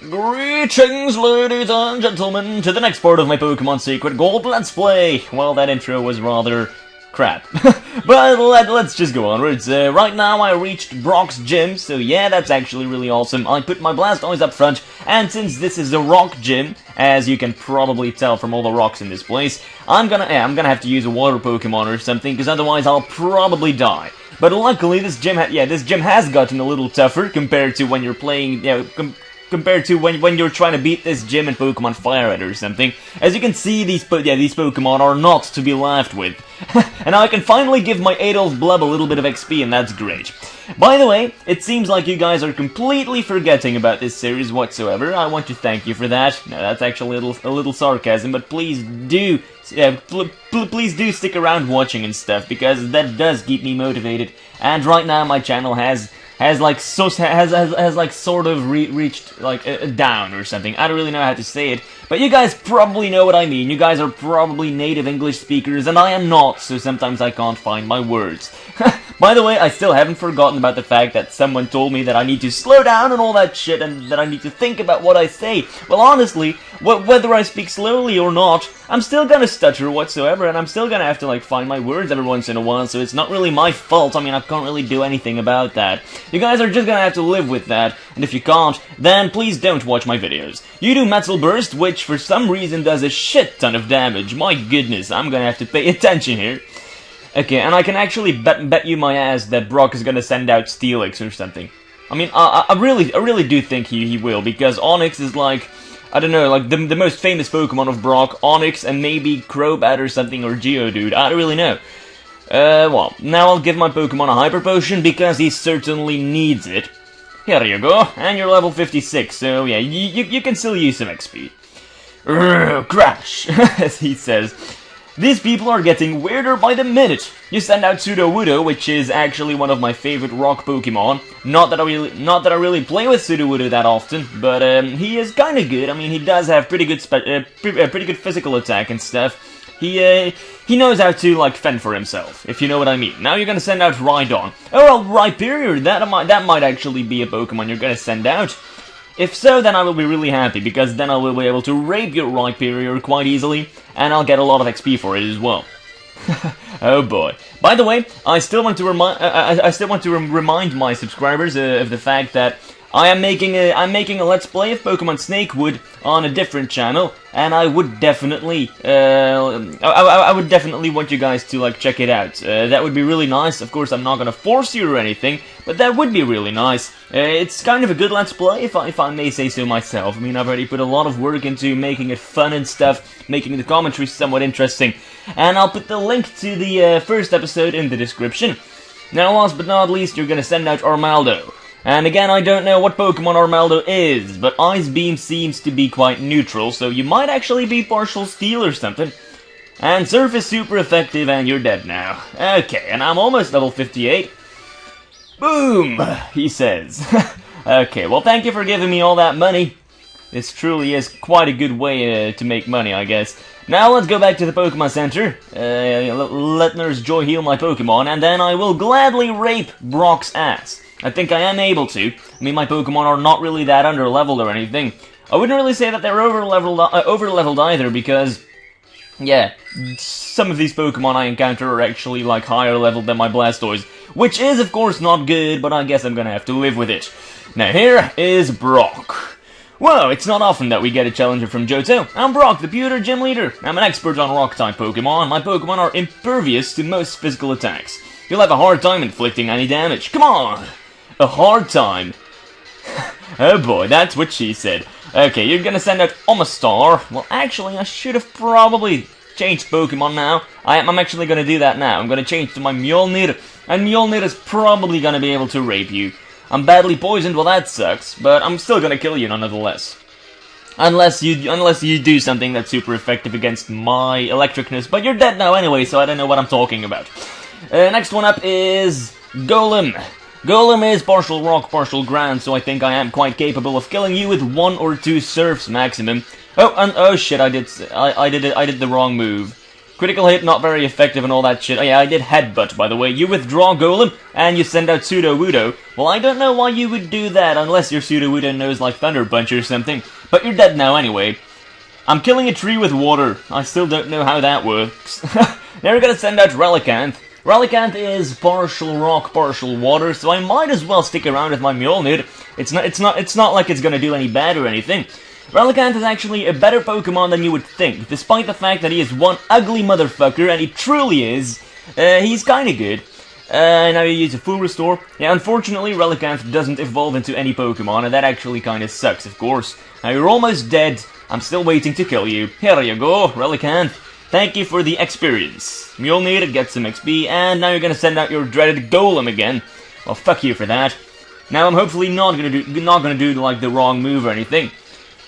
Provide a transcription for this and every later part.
Greetings, ladies and gentlemen, to the next part of my Pokemon Secret Gold Let's Play. Well, that intro was rather crap. But let's just go onwards. Right now I reached Brock's gym, so yeah, that's actually really awesome. I put my Blastoise up front, and since this is a rock gym, as you can probably tell from all the rocks in this place, I'm gonna have to use a water Pokemon or something, because otherwise I'll probably die. But luckily this gym has gotten a little tougher compared to when you're playing, compared to when you're trying to beat this gym in Pokemon Fire Red or something. As you can see, these Pokemon are not to be laughed with. And now I can finally give my Adolf Blub a little bit of XP, and that's great. By the way, it seems like you guys are completely forgetting about this series whatsoever. I want to thank you for that. No, that's actually a little sarcasm, but please do, please do stick around watching and stuff, because that does keep me motivated. And right now my channel has sort of reached like a down or something. I don't really know how to say it, but you guys probably know what I mean. You guys are probably native English speakers, and I am not, so sometimes I can't find my words. By the way, I still haven't forgotten about the fact that someone told me that I need to slow down and all that shit, and that I need to think about what I say. Well, honestly, whether I speak slowly or not, I'm still gonna stutter whatsoever, and I'm still gonna have to, like, find my words every once in a while, so it's not really my fault. I mean, I can't really do anything about that. You guys are just gonna have to live with that, and if you can't, then please don't watch my videos. You do Metal Burst, which for some reason does a shit ton of damage. My goodness, I'm gonna have to pay attention here. Okay, and I can actually bet you my ass that Brock is gonna send out Steelix or something. I mean, I really do think he will, because Onix is like, I don't know, like the most famous Pokemon of Brock, Onix, and maybe Crobat or something, or Geodude, I don't really know. Well, now I'll give my Pokemon a Hyper Potion, because he certainly needs it. Here you go, and you're level 56, so yeah, you can still use some XP. Crash, as he says. These people are getting weirder by the minute. You send out Sudowoodo, which is actually one of my favorite rock Pokemon. Not that I really play with Sudowoodo that often, but he is kind of good. I mean, he does have pretty good physical attack and stuff. He knows how to, like, fend for himself, if you know what I mean. Now you're gonna send out Rhydon. Oh well, Rhyperior, that might actually be a Pokemon you're gonna send out. If so, then I will be really happy, because then I will be able to rape your Rhyperior quite easily, and I'll get a lot of XP for it as well. Oh boy. By the way, I still want to remind my subscribers of the fact that I'm making a Let's Play of Pokemon Snakewood on a different channel, and I would definitely, I would definitely want you guys to, like, check it out. That would be really nice. Of course, I'm not gonna force you or anything, but that would be really nice. It's kind of a good Let's Play, if I may say so myself. I mean, I've already put a lot of work into making it fun and stuff, making the commentary somewhat interesting, and I'll put the link to the first episode in the description. Now, last but not least, you're gonna send out Armaldo. And again, I don't know what Pokemon Armaldo is, but Ice Beam seems to be quite neutral, so you might actually be partial Steel or something. And Surf is super effective, and you're dead now. Okay, and I'm almost level 58. Boom, he says. Okay, well, thank you for giving me all that money. This truly is quite a good way to make money, I guess. Now let's go back to the Pokemon Center. Let Nurse Joy heal my Pokemon, and then I will gladly rape Brock's ass. I think I am able to. I mean, my Pokemon are not really that under-leveled or anything. I wouldn't really say that they're over-leveled either, because, yeah, some of these Pokemon I encounter are actually, like, higher leveled than my Blastoise, which is, of course, not good, but I guess I'm gonna have to live with it. Now, here is Brock. Whoa, it's not often that we get a challenger from Johto. I'm Brock, the Pewter Gym Leader. I'm an expert on Rock-type Pokemon. My Pokemon are impervious to most physical attacks. You'll have a hard time inflicting any damage. Come on! A hard time. Oh boy, that's what she said. Okay, you're gonna send out Omastar. Well, actually, I should have probably changed Pokemon now. I'm actually gonna do that now. I'm gonna change to my Mjolnir, and Mjolnir is probably gonna be able to rape you. I'm badly poisoned, well that sucks, but I'm still gonna kill you nonetheless. Unless you do something that's super effective against my electricness, but you're dead now anyway, so I don't know what I'm talking about. Next one up is Golem. Golem is partial rock, partial ground, so I think I am quite capable of killing you with 1 or 2 surfs maximum. Oh, and oh shit, I did the wrong move. Critical hit, not very effective and all that shit. Oh yeah, I did headbutt, by the way. You withdraw Golem, and you send out Pseudo-Wudo. Well, I don't know why you would do that, unless your Pseudo-Wudo knows like Thunder Punch or something. But you're dead now anyway. I'm killing a tree with water. I still don't know how that works. Now we're gonna send out Relicanth. Relicanth is partial rock, partial water, so I might as well stick around with my Mjolnir. It's not like it's gonna do any bad or anything. Relicanth is actually a better Pokemon than you would think, despite the fact that he is one ugly motherfucker, and he truly is. He's kinda good. Now you use a full restore. Yeah, unfortunately, Relicanth doesn't evolve into any Pokemon, and that actually kinda sucks, of course. Now you're almost dead. I'm still waiting to kill you. Here you go, Relicanth. Thank you for the experience. Mjolnir gets some XP, and now you're gonna send out your dreaded Golem again. Well, fuck you for that. Now I'm hopefully not gonna do like the wrong move or anything.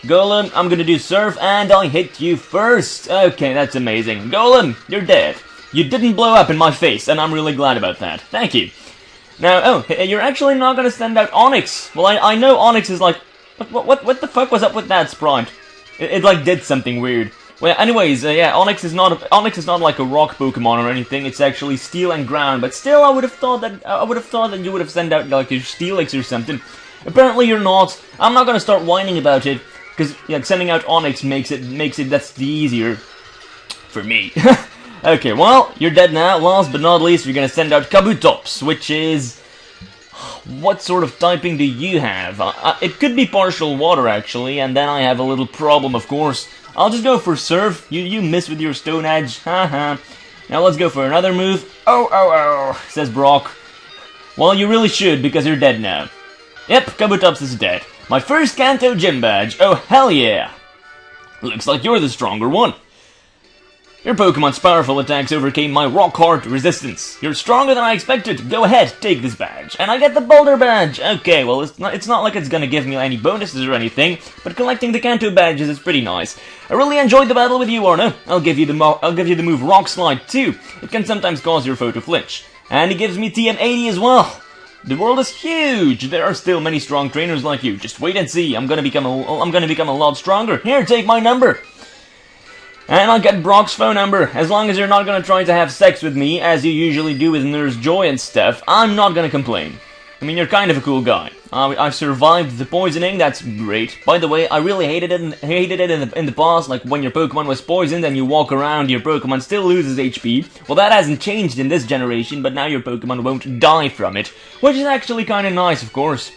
Golem, I'm gonna do Surf, and I hit you first. Okay, that's amazing. Golem, you're dead. You didn't blow up in my face, and I'm really glad about that. Thank you. Now, oh, you're actually not gonna send out Onyx. Well, I know Onyx is like... What the fuck was up with that sprite? It like did something weird. Well, anyways, yeah, Onyx is not like a rock Pokemon or anything. It's actually Steel and Ground. But still, I would have thought that you would have sent out like your Steelix or something. Apparently, you're not. I'm not gonna start whining about it because yeah, sending out Onyx makes it that's the easier for me. Okay, well, you're dead now. Last but not least, you're gonna send out Kabutops, which is... What sort of typing do you have? It could be partial water, actually, and then I have a little problem, of course. I'll just go for Surf. You miss with your Stone Edge. Haha. Now let's go for another move. Oh, says Brock. Well, you really should, because you're dead now. Yep, Kabutops is dead. My first Kanto Gym Badge. Oh, hell yeah. Looks like you're the stronger one. Your Pokemon's powerful attacks overcame my rock-hard resistance. You're stronger than I expected. Go ahead, take this badge. And I get the Boulder Badge. Okay, well, it's not like it's gonna give me any bonuses or anything, but collecting the Kanto badges is pretty nice. I really enjoyed the battle with you, Arno. I'll give you the move Rock Slide too. It can sometimes cause your foe to flinch. And it gives me TM80 as well. The world is huge. There are still many strong trainers like you. Just wait and see. I'm gonna become a lot stronger. Here, take my number. And I'll get Brock's phone number. As long as you're not gonna try to have sex with me, as you usually do with Nurse Joy and stuff, I'm not gonna complain. I mean, you're kind of a cool guy. I survived the poisoning, that's great. By the way, I really hated it in the past, like when your Pokemon was poisoned and you walk around, your Pokemon still loses HP. Well, that hasn't changed in this generation, but now your Pokemon won't die from it, which is actually kinda nice, of course.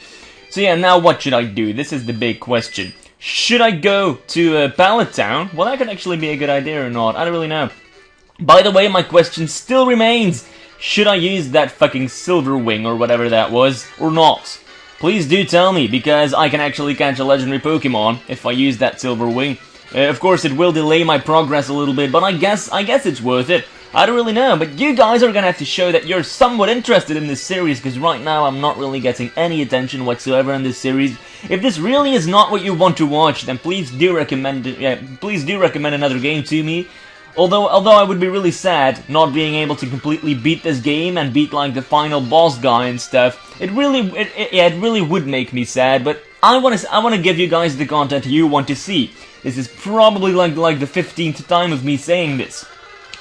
So yeah, now what should I do? This is the big question. Should I go to Pallet Town? Well, that could actually be a good idea or not. I don't really know. By the way, my question still remains. Should I use that fucking Silver Wing or whatever that was, or not? Please do tell me, because I can actually catch a legendary Pokemon if I use that Silver Wing. Of course, it will delay my progress a little bit, but I guess it's worth it. I don't really know, but you guys are gonna have to show that you're somewhat interested in this series, because right now I'm not really getting any attention whatsoever in this series. If this really is not what you want to watch, then please do recommend another game to me. Although I would be really sad not being able to completely beat this game and beat like the final boss guy and stuff. It really would make me sad, but I want to give you guys the content you want to see. This is probably like the 15th time of me saying this.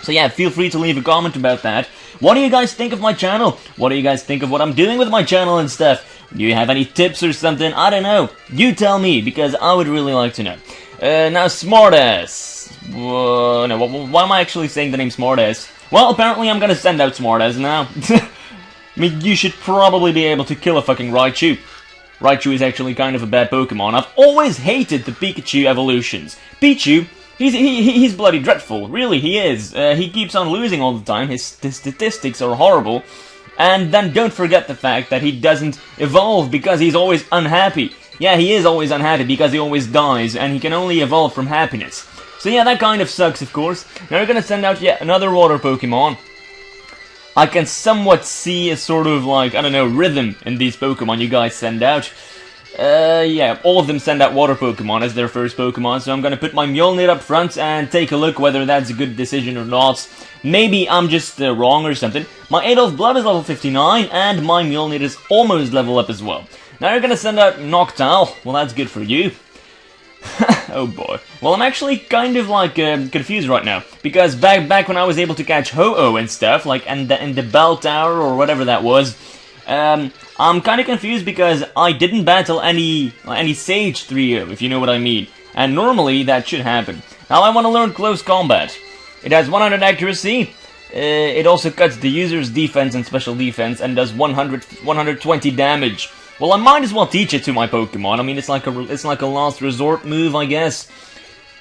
So yeah, feel free to leave a comment about that. What do you guys think of my channel? What do you guys think of what I'm doing with my channel and stuff? Do you have any tips or something? I don't know. You tell me, because I would really like to know. Now, Smartass. No, why am I actually saying the name Smartass? Well, apparently I'm gonna send out Smartass now. I mean, you should probably be able to kill a fucking Raichu. Raichu is actually kind of a bad Pokemon. I've always hated the Pikachu evolutions. Pichu... He's bloody dreadful, really, he is. He keeps on losing all the time, his statistics are horrible. And then don't forget the fact that he doesn't evolve because he's always unhappy. Yeah, he is always unhappy because he always dies, and he can only evolve from happiness. So yeah, that kind of sucks, of course. Now we're gonna send out yet another water Pokemon. I can somewhat see a sort of, like, I don't know, rhythm in these Pokemon you guys send out. Yeah, all of them send out water Pokemon as their first Pokemon, so I'm gonna put my Mjolnir up front and take a look whether that's a good decision or not. Maybe I'm just wrong or something. My Adolf Blood is level 59, and my Mjolnir is almost level up as well. Now you're gonna send out Noctowl. Well, that's good for you. Oh boy. Well, I'm actually kind of like confused right now because back when I was able to catch Ho-Oh and stuff, like in the bell tower or whatever that was, I'm kind of confused because I didn't battle any Sage 3-0, if you know what I mean. And normally that should happen. Now I want to learn close combat. It has 100 accuracy. It also cuts the user's defense and special defense and does 120 damage. Well, I might as well teach it to my Pokemon. I mean, it's like a last resort move, I guess.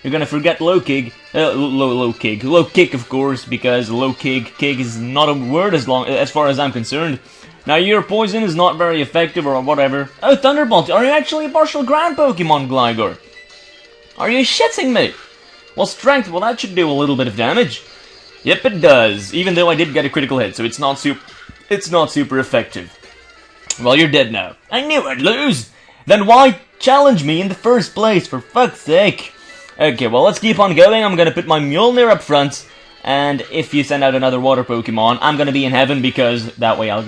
You're gonna forget low kick, low kick, of course, because low kick is not a word as far as I'm concerned. Now, your poison is not very effective or whatever. Oh, Thunderbolt, are you actually a partial ground Pokemon, Gligar? Are you shitting me? Well, strength, well, that should do a little bit of damage. Yep, it does. Even though I did get a critical hit, so it's not super effective. Well, you're dead now. I knew I'd lose! Then why challenge me in the first place, for fuck's sake? Okay, well, let's keep on going. I'm gonna put my Mjolnir up front, and if you send out another water Pokemon, I'm gonna be in heaven because that way I'll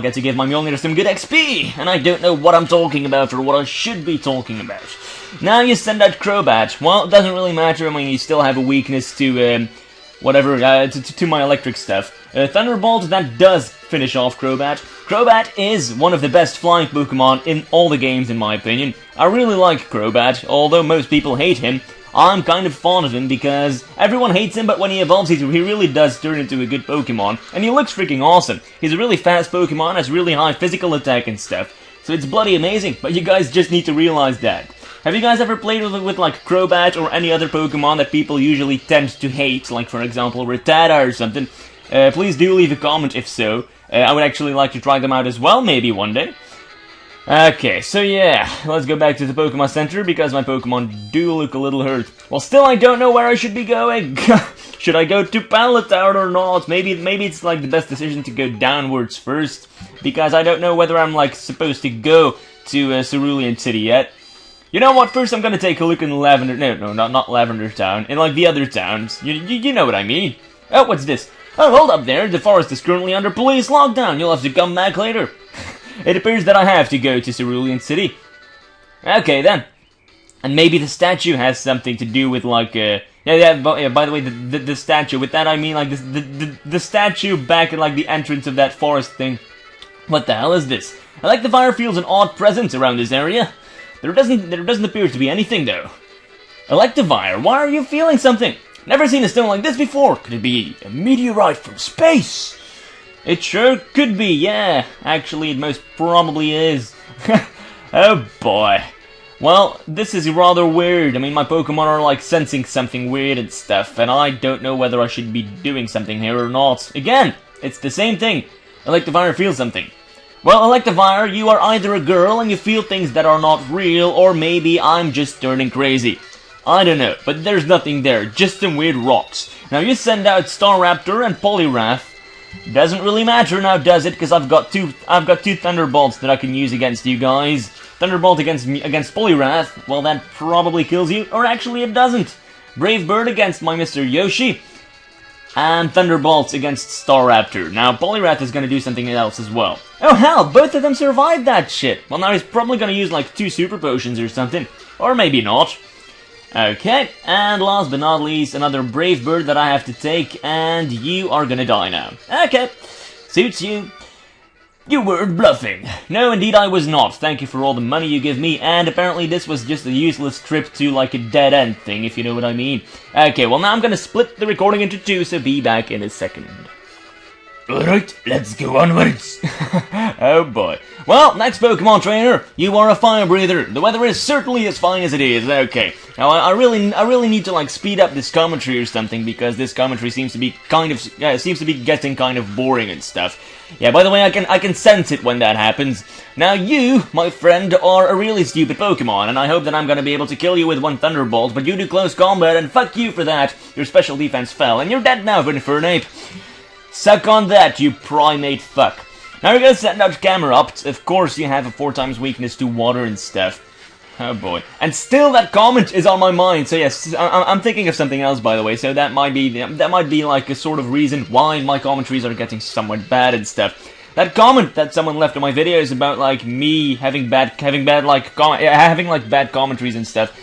get to give my Mjolnir some good XP, and I don't know what I'm talking about or what I should be talking about. Now you send out Crobat. Well, it doesn't really matter. I mean, you still have a weakness to to my electric stuff. Thunderbolt, that does finish off Crobat. Crobat is one of the best flying Pokemon in all the games, in my opinion. I really like Crobat, although most people hate him. I'm kind of fond of him because everyone hates him, but when he evolves, he really does turn into a good Pokemon. And he looks freaking awesome. He's a really fast Pokemon, has really high physical attack and stuff. So it's bloody amazing, but you guys just need to realize that. Have you guys ever played with like Crobat or any other Pokemon that people usually tend to hate, like for example Rattata or something? Please do leave a comment if so. I would actually like to try them out as well, maybe one day. Okay, so yeah, let's go back to the Pokemon Center because my Pokemon do look a little hurt. Well, still I don't know where I should be going. Should I go to Pallet Town or not? Maybe it's like the best decision to go downwards first because I don't know whether I'm like supposed to go to Cerulean City yet. You know what? First, I'm gonna take a look in Lavender. No, not Lavender Town. In like the other towns. You know what I mean. Oh, what's this? Oh, hold up there. The forest is currently under police lockdown. You'll have to come back later. It appears that I have to go to Cerulean City. Okay then. And maybe the statue has something to do with like yeah. By the way, the statue. With that I mean like the statue back at like the entrance of that forest thing. What the hell is this? Electivire feels an odd presence around this area. There doesn't appear to be anything, though. Electivire, why are you feeling something? Never seen a stone like this before. Could it be a meteorite from space? It sure could be, yeah. Actually, it most probably is. Oh boy. Well, this is rather weird. I mean, my Pokemon are like sensing something weird and stuff, and I don't know whether I should be doing something here or not. Again, it's the same thing. Electivire feels something. Well, Electivire, you are either a girl and you feel things that are not real, or maybe I'm just turning crazy. I don't know, but there's nothing there, just some weird rocks. Now you send out Staraptor and Poliwrath. Doesn't really matter now, does it? Because I've got two Thunderbolts that I can use against you guys. Thunderbolt against Poliwrath, well that probably kills you, or actually it doesn't. Brave Bird against my Mr. Yoshi. And Thunderbolts against Staraptor. Now, Poliwrath is going to do something else as well. Oh hell, both of them survived that shit! Well, now he's probably going to use like 2 super potions or something. Or maybe not. Okay, and last but not least, another Brave Bird that I have to take, and you are going to die now. Okay, suits you. You weren't bluffing. No, indeed I was not. Thank you for all the money you give me, and apparently this was just a useless trip to like a dead-end thing, if you know what I mean. Okay, well now I'm gonna split the recording into 2, so be back in a second. Alright, let's go onwards. Oh boy. Well, next Pokemon trainer, you are a fire breather. The weather is certainly as fine as it is. Okay. Now I really need to like speed up this commentary or something because this commentary seems to be getting kind of boring and stuff. Yeah, by the way, I can sense it when that happens. Now you, my friend, are a really stupid Pokemon, and I hope that I'm gonna be able to kill you with 1 Thunderbolt, but you do close combat, and fuck you for that. Your special defense fell, and you're dead now, Fernape. Suck on that, you primate fuck. Now we're gonna send out Camerupt. Of course you have a 4 times weakness to water and stuff. Oh boy. And still that comment is on my mind, so yes, I'm thinking of something else by the way, so that might be like a sort of reason why my commentaries are getting somewhat bad and stuff. That comment that someone left on my videos about like me having bad commentaries and stuff.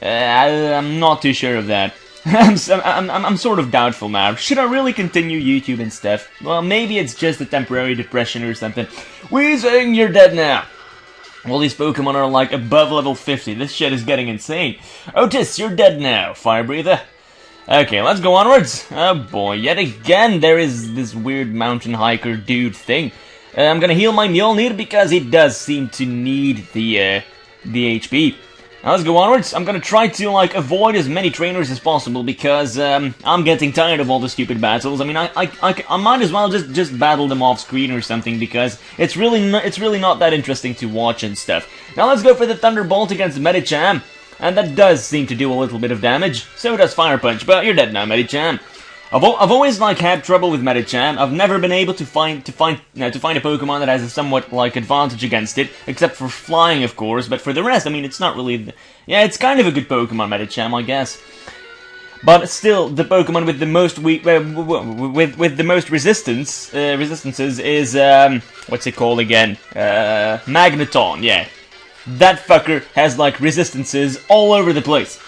I'm not too sure of that. I'm sort of doubtful now. Should I really continue YouTube and stuff? Well, maybe it's just a temporary depression or something. Weezing, you're dead now. Well, these Pokemon are like above level 50. This shit is getting insane. Otis, you're dead now, Fire Breather. Okay, let's go onwards. Oh boy, yet again there is this weird mountain hiker dude thing. I'm gonna heal my Mjolnir because he does seem to need the HP. Now let's go onwards. I'm gonna try to, like, avoid as many trainers as possible because, I'm getting tired of all the stupid battles. I mean, I might as well just battle them off screen or something because it's really not that interesting to watch and stuff. Now let's go for the Thunderbolt against Medicham, and that does seem to do a little bit of damage. So does Fire Punch, but you're dead now, Medicham. I've always like had trouble with Medicham. I've never been able to find a Pokemon that has a somewhat like advantage against it, except for flying, of course. But for the rest, I mean, it's not really. Yeah, it's kind of a good Pokemon, Medicham, I guess. But still, the Pokemon with the most with the most resistances is what's it called again? Magneton. Yeah, that fucker has like resistances all over the place.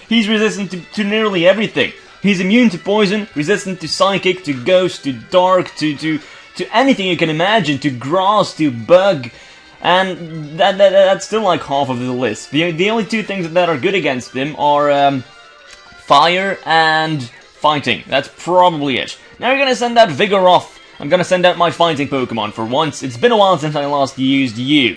He's resistant to nearly everything. He's immune to poison, resistant to psychic, to ghost, to dark, to anything you can imagine, to grass, to bug, and that's still like half of the list. The only two things that are good against him are fire and fighting. That's probably it. Now you're gonna send out Vigoroth. I'm gonna send out my fighting Pokemon for once. It's been a while since I last used you.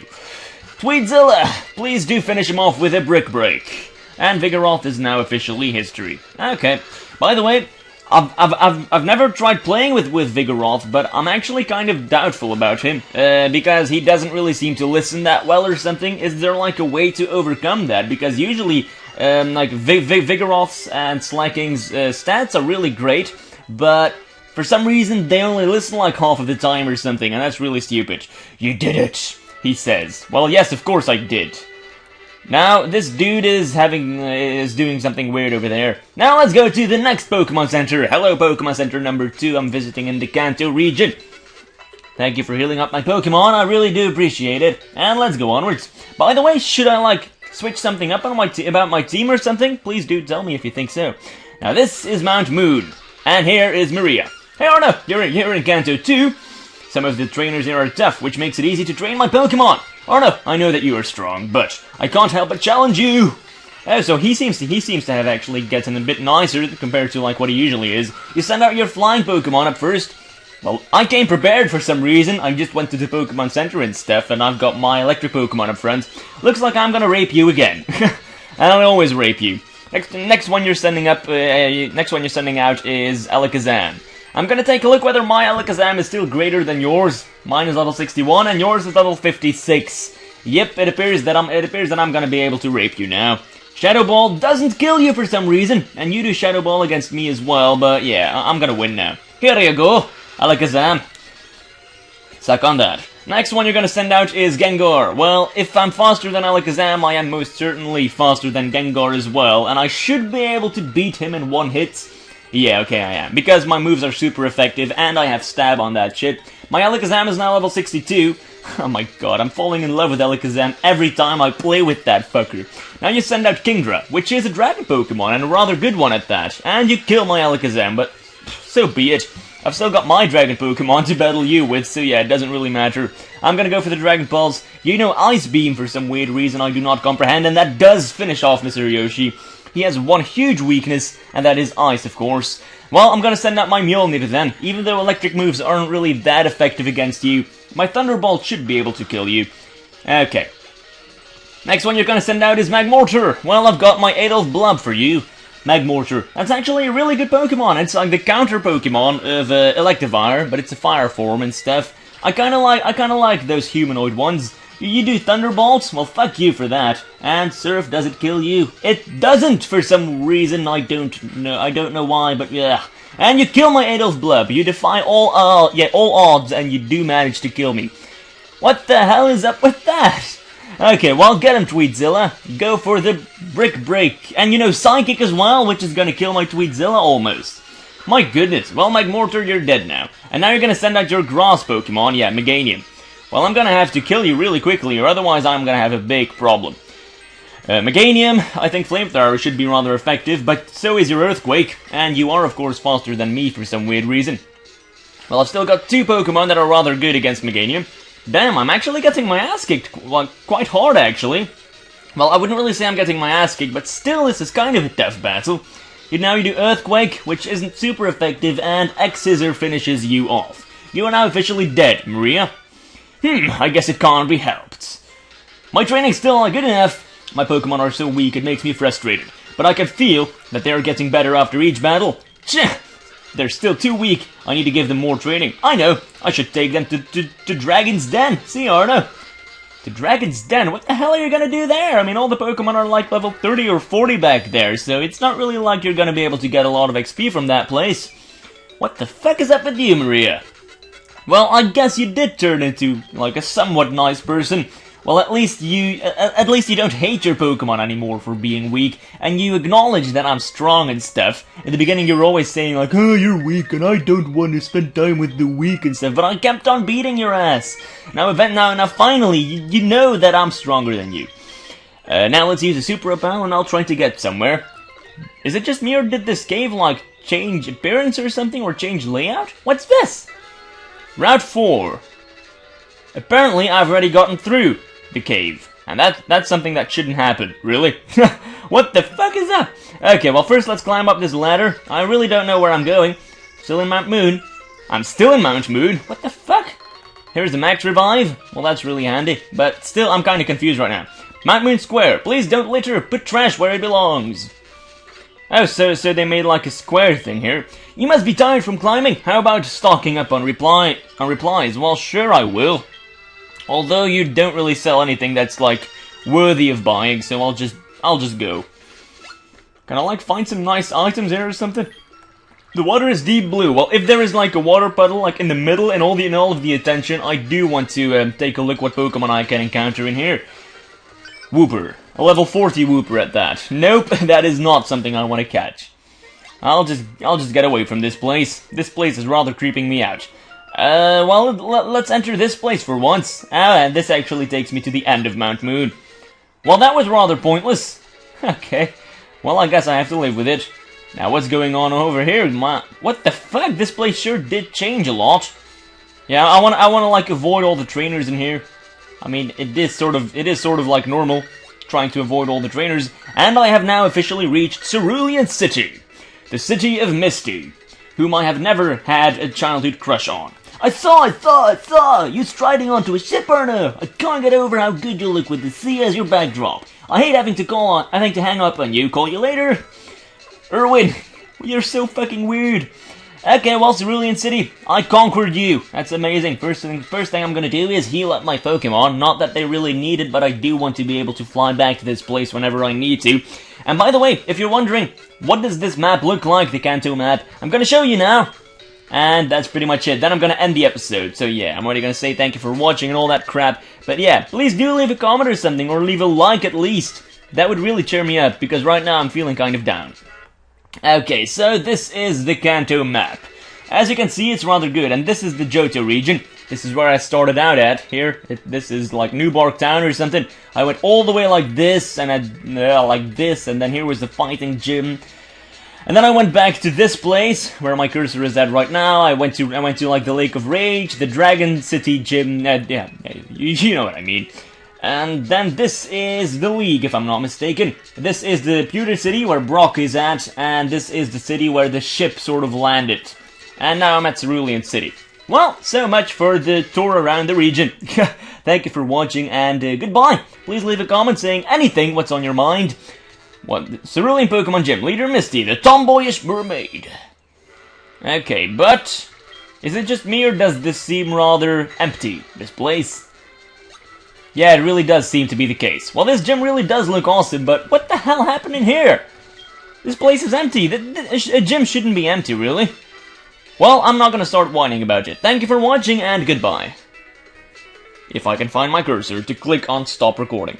Tweedzilla, please do finish him off with a Brick Break. And Vigoroth is now officially history. Okay. By the way, I've never tried playing with Vigoroth, but I'm actually kind of doubtful about him, because he doesn't really seem to listen that well or something. Is there like a way to overcome that? Because usually, like Vigoroth's and Slacking's stats are really great, but for some reason they only listen like half of the time or something, and that's really stupid. You did it, he says. Well, yes, of course I did. Now, this dude is doing something weird over there. Now let's go to the next Pokemon Center. Hello, Pokemon Center number 2. I'm visiting in the Kanto region. Thank you for healing up my Pokemon. I really do appreciate it. And let's go onwards. By the way, should I, like, switch something up on about my team or something? Please do tell me if you think so. Now, this is Mount Moon. And here is Maria. Hey, Arno, you're in Kanto too. Some of the trainers here are tough, which makes it easy to train my Pokemon. Arno, I know that you are strong, but I can't help but challenge you. So he seems to have actually gotten a bit nicer compared to like what he usually is. You send out your flying Pokemon up first. Well, I came prepared for some reason. I just went to the Pokemon Center and stuff, and I've got my electric Pokemon up front. Looks like I'm gonna rape you again. And I always rape you. Next one you're sending out is Alakazam. I'm gonna take a look whether my Alakazam is still greater than yours. Mine is level 61 and yours is level 56. Yep, it appears that I'm gonna be able to rape you now. Shadow Ball doesn't kill you for some reason, and you do Shadow Ball against me as well, but yeah, I'm gonna win now. Here you go, Alakazam. Suck on that. Next one you're gonna send out is Gengar. Well, if I'm faster than Alakazam, I am most certainly faster than Gengar as well, and I should be able to beat him in one hit. Yeah, okay, I am. Because my moves are super effective, and I have stab on that shit. My Alakazam is now level 62. Oh my god, I'm falling in love with Alakazam every time I play with that fucker. Now you send out Kingdra, which is a dragon Pokemon, and a rather good one at that. And you kill my Alakazam, but so be it. I've still got my dragon Pokemon to battle you with, so yeah, it doesn't really matter. I'm gonna go for the Dragon Pulse. You know Ice Beam for some weird reason I do not comprehend, and that does finish off Mr. Yoshi. He has one huge weakness, and that is ice, of course. Well, I'm gonna send out my Mjolnir then. Even though electric moves aren't really that effective against you, my Thunderbolt should be able to kill you. Okay. Next one you're gonna send out is Magmortar. Well, I've got my Adolf Blub for you. Magmortar. That's actually a really good Pokemon. It's like the counter Pokemon of Electivire, but it's a fire form and stuff. I kinda like those humanoid ones. You do Thunderbolts? Well, fuck you for that. And Surf, does it kill you? It doesn't for some reason. I don't know why, but yeah. And you kill my Adolf Blub. You defy all odds, and you do manage to kill me. What the hell is up with that? Okay, well, get him, Tweedzilla. Go for the Brick Break. And you know, Psychic as well, which is gonna kill my Tweedzilla almost. My goodness. Well, Magmortar, you're dead now. And now you're gonna send out your Grass Pokemon, yeah, Meganium. Well, I'm gonna have to kill you really quickly, or otherwise I'm gonna have a big problem. Meganium, I think Flamethrower should be rather effective, but so is your Earthquake, and you are of course faster than me for some weird reason. Well, I've still got 2 Pokemon that are rather good against Meganium. Damn, I'm actually getting my ass kicked, like, quite hard actually. Well, I wouldn't really say I'm getting my ass kicked, but still this is kind of a tough battle. Now you do Earthquake, which isn't super effective, and X-Scissor finishes you off. You are now officially dead, Maria. I guess it can't be helped. My training's still not good enough. My Pokemon are so weak it makes me frustrated, but I can feel that they are getting better after each battle. They're still too weak. I need to give them more training. I know, I should take them to Dragon's Den. See, Arno? To Dragon's Den? What the hell are you gonna do there? I mean, all the Pokemon are like level 30 or 40 back there, so it's not really like you're gonna be able to get a lot of XP from that place. What the fuck is up with you, Maria? Well, I guess you did turn into, like, a somewhat nice person. Well, at least you don't hate your Pokemon anymore for being weak, and you acknowledge that I'm strong and stuff. In the beginning, you were always saying, like, oh, you're weak, and I don't want to spend time with the weak and stuff, but I kept on beating your ass. Now finally, you know that I'm stronger than you. Now let's use a Super Repel, and I'll try to get somewhere. Is it just me, or did this cave, like, change appearance or something, or change layout? What's this? Route 4. Apparently, I've already gotten through the cave. And that's something that shouldn't happen, really. What the fuck is that? Okay, well first let's climb up this ladder. I really don't know where I'm going. Still in Mount Moon. I'm still in Mount Moon? What the fuck? Here's the Max Revive. Well, that's really handy. But still, I'm kinda confused right now. Mount Moon Square. Please don't litter. Put trash where it belongs. Oh, so they made like a square thing here. You must be tired from climbing. How about stocking up on replies? Well, sure I will. Although you don't really sell anything that's like worthy of buying, so I'll just go. Can I like find some nice items here or something? The water is deep blue. Well, if there is like a water puddle like in the middle and all of the attention, I do want to take a look what Pokemon I can encounter in here. Wooper. A level 40 Wooper at that. Nope, that is not something I want to catch. I'll just get away from this place. This place is rather creeping me out. Well, let's enter this place for once. And this actually takes me to the end of Mount Moon. Well, that was rather pointless. Okay. Well, I guess I have to live with it. Now, what's going on over here? What the fuck? This place sure did change a lot. Yeah, I want to like avoid all the trainers in here. I mean, it is sort of like normal, trying to avoid all the trainers. And I have now officially reached Cerulean City, the city of Misty, whom I have never had a childhood crush on. I saw you striding onto a ship, Erno. I can't get over how good you look with the sea as your backdrop. I hate having to hang up on you. Call you later. Erwin, you're so fucking weird. Okay, well, Cerulean City, I conquered you. That's amazing. First thing I'm gonna do is heal up my Pokemon. Not that they really need it, but I do want to be able to fly back to this place whenever I need to. And by the way, if you're wondering, what does this map look like, the Kanto map? I'm gonna show you now. And that's pretty much it. Then I'm gonna end the episode. So yeah, I'm already gonna say thank you for watching and all that crap. But yeah, please do leave a comment or something, or leave a like at least. That would really cheer me up, because right now I'm feeling kind of down. Okay, so this is the Kanto map. As you can see, it's rather good, and this is the Johto region. This is where I started out at. Here, this is like New Bark Town or something. I went all the way like this, and like this, and then here was the fighting gym. And then I went back to this place, where my cursor is at right now. I went to like the Lake of Rage, the Dragon City gym, yeah, you know what I mean. And then this is the League, if I'm not mistaken. This is the Pewter City, where Brock is at, and this is the city where the ship sort of landed. And now I'm at Cerulean City. Well, so much for the tour around the region. Thank you for watching, and goodbye. Please leave a comment saying anything what's on your mind. What? Cerulean Pokemon Gym, Leader Misty, the tomboyish mermaid. Okay, but is it just me, or does this seem rather empty, this place? Yeah, it really does seem to be the case. Well, this gym really does look awesome, but what the hell happened in here? This place is empty. A gym shouldn't be empty, really. Well, I'm not gonna start whining about it. Thank you for watching, and goodbye. If I can find my cursor to click on stop recording.